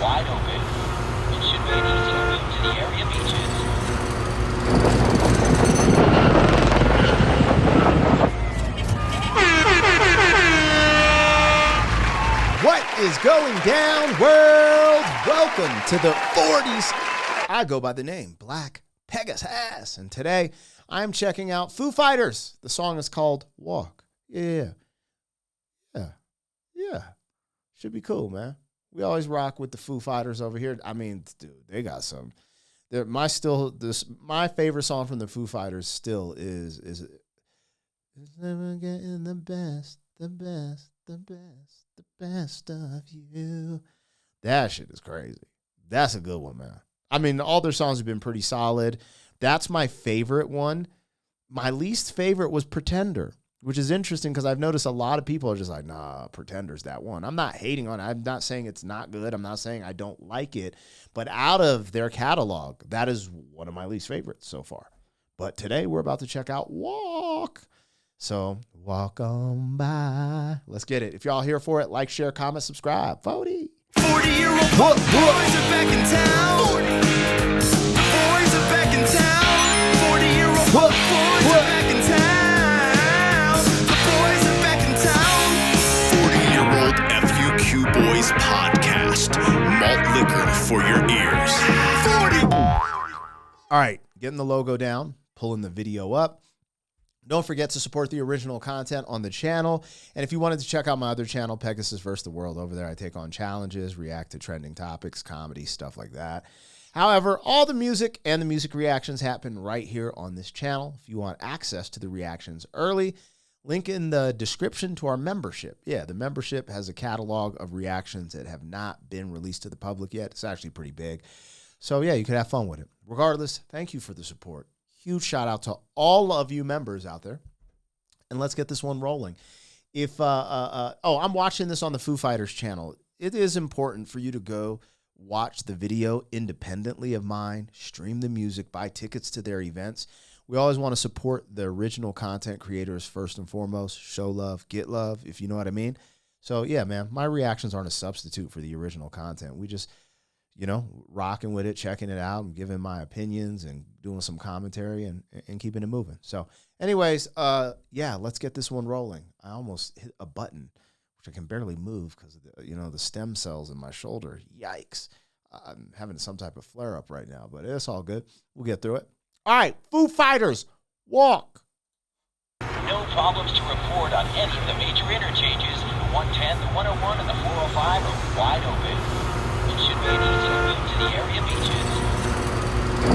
wide open. It should be an easy route to the area beaches. What is going down, world? Welcome to the 40s. I go by the name Black Pegasus, and today I'm checking out Foo Fighters. The song is called Walk. Yeah. Should be cool, man. We always rock with the Foo Fighters over here. I mean, dude, they got some. My favorite song from the Foo Fighters still is never getting the best of you. That shit is crazy. That's a good one, man. I mean, all their songs have been pretty solid. That's my favorite one. My least favorite was Pretender, which is interesting because I've noticed a lot of people are just like, nah, Pretender's that one. I'm not hating on it. I'm not saying it's not good. I'm not saying I don't like it. But out of their catalog, that is one of my least favorites so far. But today we're about to check out Walk. So walk on by. Let's get it. If y'all here for it, like, share, comment, subscribe. 40. 40-year-old boys are back in town. 40. Boys are back in town. 40-year-old boys are back in town. The boys are back in town. 40-year-old FUQ Boys Podcast. Malt liquor for your ears. 40. All right, getting the logo down, pulling the video up. Don't forget to support the original content on the channel. And if you wanted to check out my other channel, Pegasus vs. the World, over there I take on challenges, react to trending topics, comedy, stuff like that. However, all the music and the music reactions happen right here on this channel. If you want access to the reactions early, link in the description to our membership. Yeah, the membership has a catalog of reactions that have not been released to the public yet. It's actually pretty big. So yeah, you can have fun with it. Regardless, thank you for the support. Huge shout out to all of you members out there. And let's get this one rolling. I'm watching this on the Foo Fighters channel. It is important for you to go watch the video independently of mine, stream the music, buy tickets to their events. We always want to support the original content creators first and foremost. Show love, get love, if you know what I mean. So yeah, man, my reactions aren't a substitute for the original content. We just, rocking with it, checking it out, and giving my opinions and doing some commentary and keeping it moving. So anyways, let's get this one rolling. I almost hit a button, which I can barely move because of the stem cells in my shoulder. Yikes. I'm having some type of flare up right now, but it's all good. We'll get through it. All right, Foo Fighters, Walk. No problems to report on any of the major interchanges. The 110, the 101, and the 405 are wide open. It should be an easy route to the area beaches.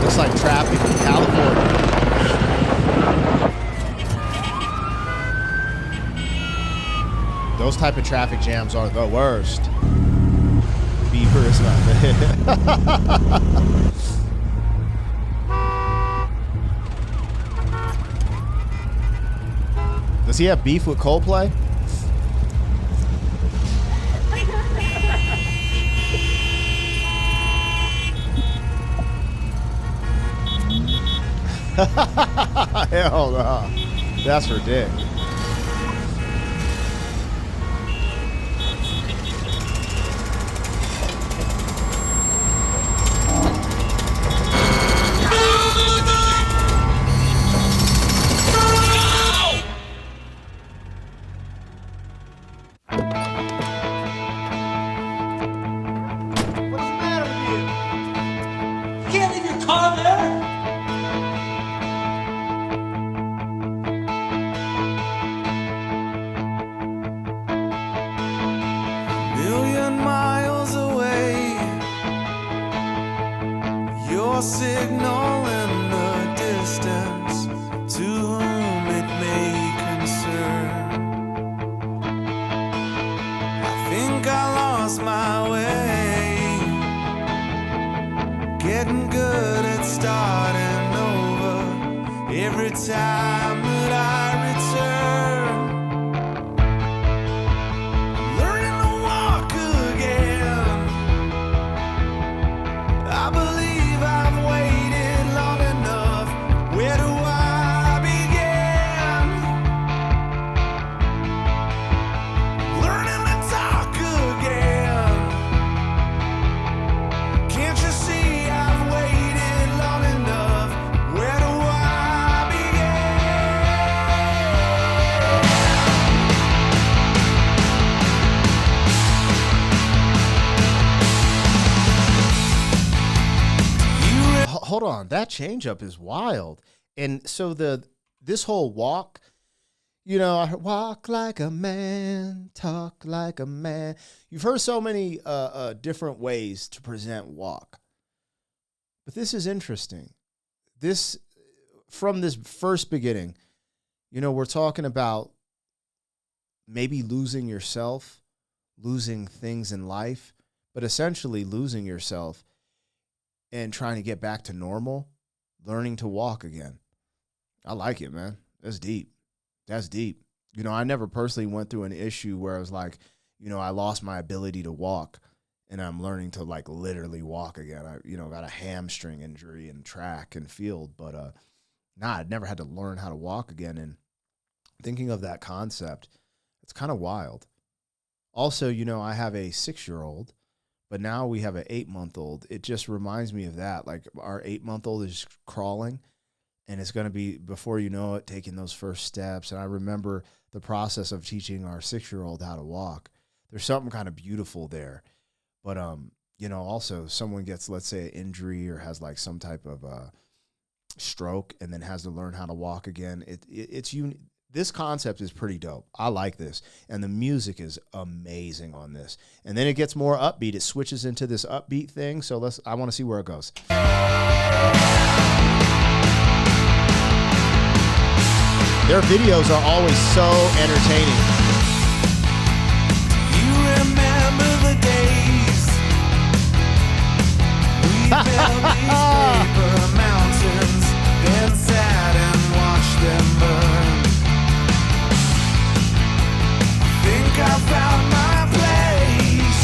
Looks like traffic in California. Those type of traffic jams are the worst. Beaver is not the Does he have beef with Coldplay? Hell no. That's for dick. What's the matter with you? You can't leave your car there. Million miles away, your signal in the distance, to whom it may concern. I think I lost my way, getting good at starting over every time that I return. Learning to walk again. I believe I've waited long enough. Where do I begin? Learning to talk again. hold on. That changeup is wild. And so this whole walk, I walk like a man, talk like a man. You've heard so many different ways to present walk. But this is interesting. From this first beginning, we're talking about maybe losing yourself, losing things in life, but essentially losing yourself and trying to get back to normal, learning to walk again. I like it, man. That's deep. That's deep. I never personally went through an issue where I was like, I lost my ability to walk and I'm learning to like literally walk again. I, got a hamstring injury in track and field, but I'd never had to learn how to walk again. And thinking of that concept, it's kind of wild. Also, I have a 6-year-old, but now we have an 8-month-old. It just reminds me of that. Like our 8-month-old is crawling, and it's going to be, before you know it, taking those first steps. And I remember the process of teaching our 6-year-old how to walk. There's something kind of beautiful there. But, also someone gets, let's say, an injury or has like some type of stroke and then has to learn how to walk again. This concept is pretty dope. I like this. And the music is amazing on this. And then it gets more upbeat. It switches into this upbeat thing. So I want to see where it goes. Their videos are always so entertaining. You remember the days we built these paper mountains, then sat and watched them burn. Think I found my place.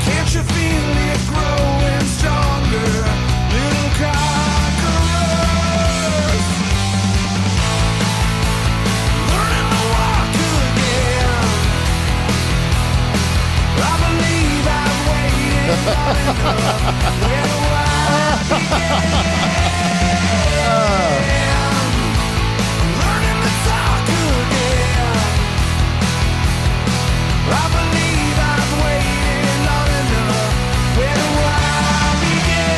Can't you feel it growing stronger? Little conquerors, learning to walk again. I believe I've waited long enough. Where do I begin? Learning to talk again. I believe I've waited long enough. Where do I begin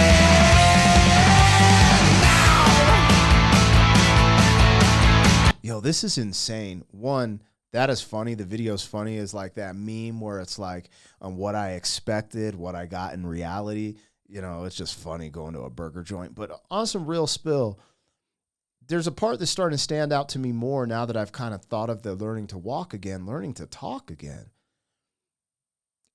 now? Yo, this is insane. One, that is funny. The video's funny. Is like that meme where it's like what I expected, what I got in reality. It's just funny going to a burger joint. But on some real spill, there's a part that's starting to stand out to me more now that I've kind of thought of the learning to walk again, learning to talk again.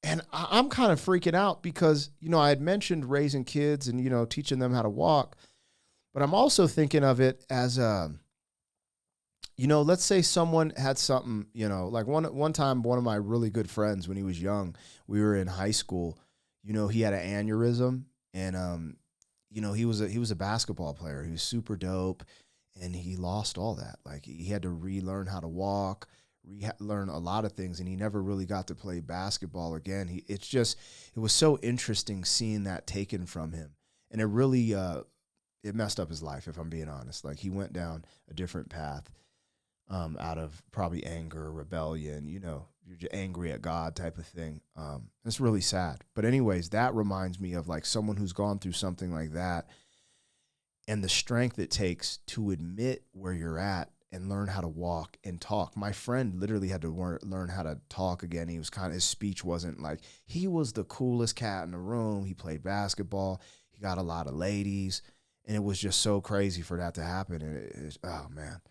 And I'm kind of freaking out because, I had mentioned raising kids and, teaching them how to walk. But I'm also thinking of it as, let's say someone had something, like one time, one of my really good friends when he was young, we were in high school, he had an aneurysm and, he was a basketball player. He was super dope and he lost all that. Like he had to relearn how to walk, learn a lot of things, and he never really got to play basketball again. It was so interesting seeing that taken from him. And it really, it messed up his life, if I'm being honest. Like he went down a different path out of probably anger, rebellion, you're just angry at God type of thing. It's really sad. But anyways, that reminds me of like someone who's gone through something like that and the strength it takes to admit where you're at and learn how to walk and talk. My friend literally had to learn how to talk again. He was his speech wasn't like, he was the coolest cat in the room. He played basketball. He got a lot of ladies. And it was just so crazy for that to happen. And oh man.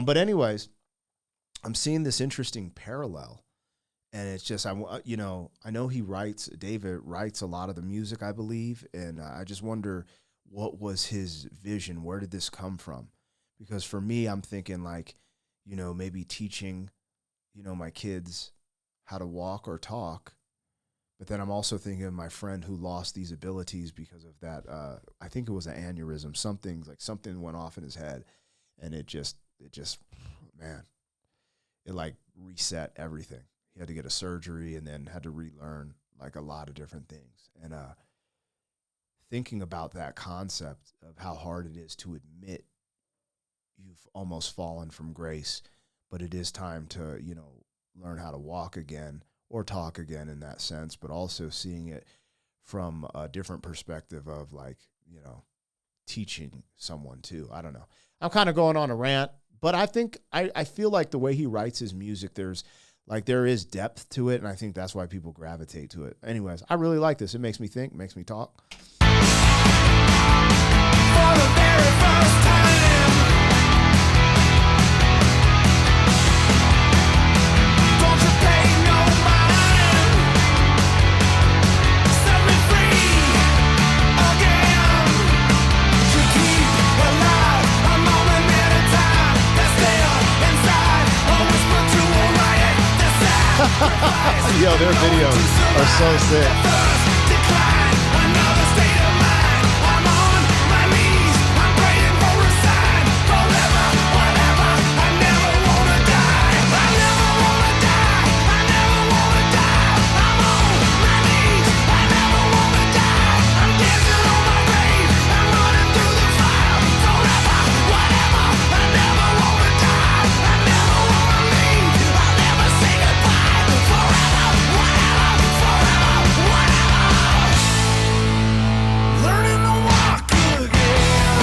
But anyways, I'm seeing this interesting parallel. And it's just, I know David writes a lot of the music, I believe. And I just wonder, what was his vision? Where did this come from? Because for me, I'm thinking like, maybe teaching, my kids how to walk or talk. But then I'm also thinking of my friend who lost these abilities because of that. I think it was an aneurysm. Something went off in his head. And it just, man, it like reset everything. He had to get a surgery and then had to relearn like a lot of different things. And thinking about that concept of how hard it is to admit you've almost fallen from grace, but it is time to, learn how to walk again or talk again in that sense, but also seeing it from a different perspective of like, teaching someone too. I don't know. I'm kind of going on a rant, but I think I feel like the way he writes his music, there is depth to it, and I think that's why people gravitate to it. Anyways, I really like this. It makes me think, makes me talk. For the very first time, don't you pay no mind, set me free again, to keep alive a moment at a time, that's there inside, a whisper to a riot, that's sacrifice. Yo, their videos are so sick. First decline, another state of mind, I'm on my knees, I'm praying for a sign, forever, whatever, I never wanna die, I never wanna die, I never wanna die, I'm on my knees, I never wanna die, I'm dancing on my grave, I'm running through the fire, forever, whatever, I never wanna die, I never wanna leave, I'll never say goodbye, forever, whatever, learning to walk again.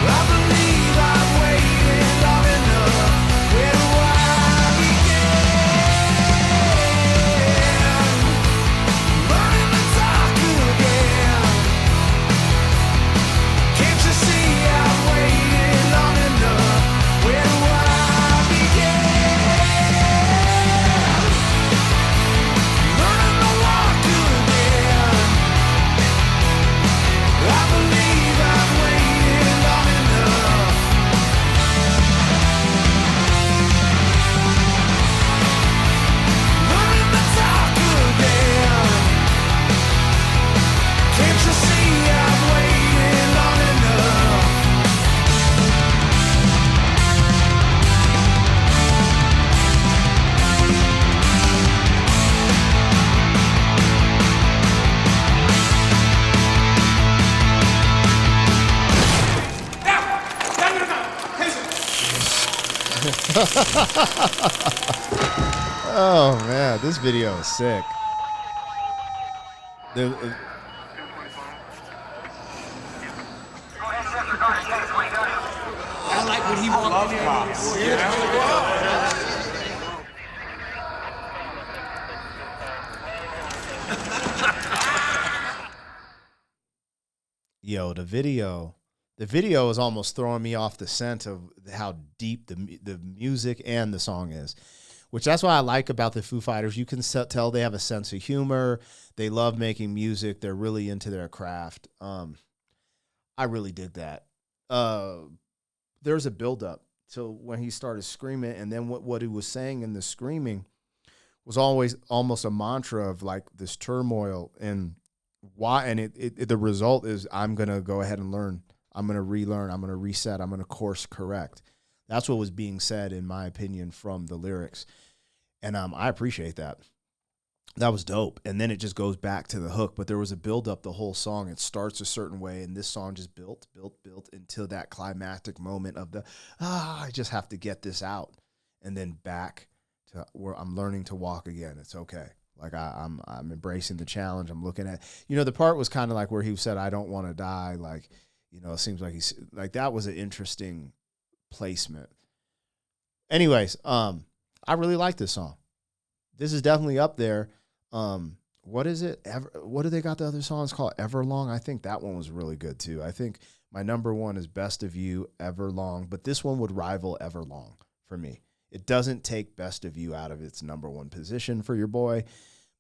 I believe I've waited long enough. Where do I begin? Learning to talk again. Can't you see I've waited long enough? Where do I begin? Learning to walk again. I believe I've waited long enough. Learning to talk again. Can't you see I've waited long enough? Oh man, this video is sick. The- I like when he walked in Yo, the video is almost throwing me off the scent of how deep the music and the song is, which that's what I like about the Foo Fighters. You can tell they have a sense of humor. They love making music. They're really into their craft. I really dig that. There's a buildup to when he started screaming, and then what he was saying in the screaming was always almost a mantra of like this turmoil and why. And the result is I'm gonna go ahead and learn. I'm gonna relearn. I'm gonna reset. I'm gonna course correct. That's what was being said, in my opinion, from the lyrics, and I appreciate that. That was dope. And then it just goes back to the hook. But there was a build up the whole song. It starts a certain way, and this song just built until that climactic moment of I just have to get this out. And then back to where I'm learning to walk again. It's okay. Like I'm embracing the challenge. I'm looking at, the part was kind of like where he said, I don't want to die. Like, it seems like he's like, that was an interesting placement. Anyways, I really like this song. This is definitely up there. What is it? What do they got the other songs called? Everlong? I think that one was really good too. I think my number one is Best of You, Everlong, but this one would rival Everlong for me. It doesn't take Best of You out of its number one position for your boy.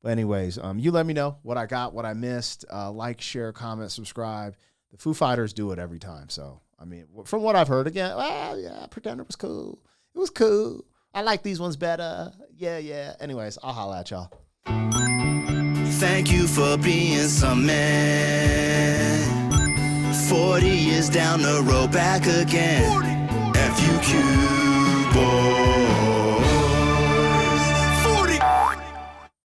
But anyways, you let me know what I got, what I missed. Like, share, comment, subscribe. The Foo Fighters do it every time. So, I mean, from what I've heard, again, yeah, Pretender was cool. It was cool. I like these ones better. Yeah. Anyways, I'll holla at y'all. Thank you for being some man. 40 years down the road, back again. FUQ, boy.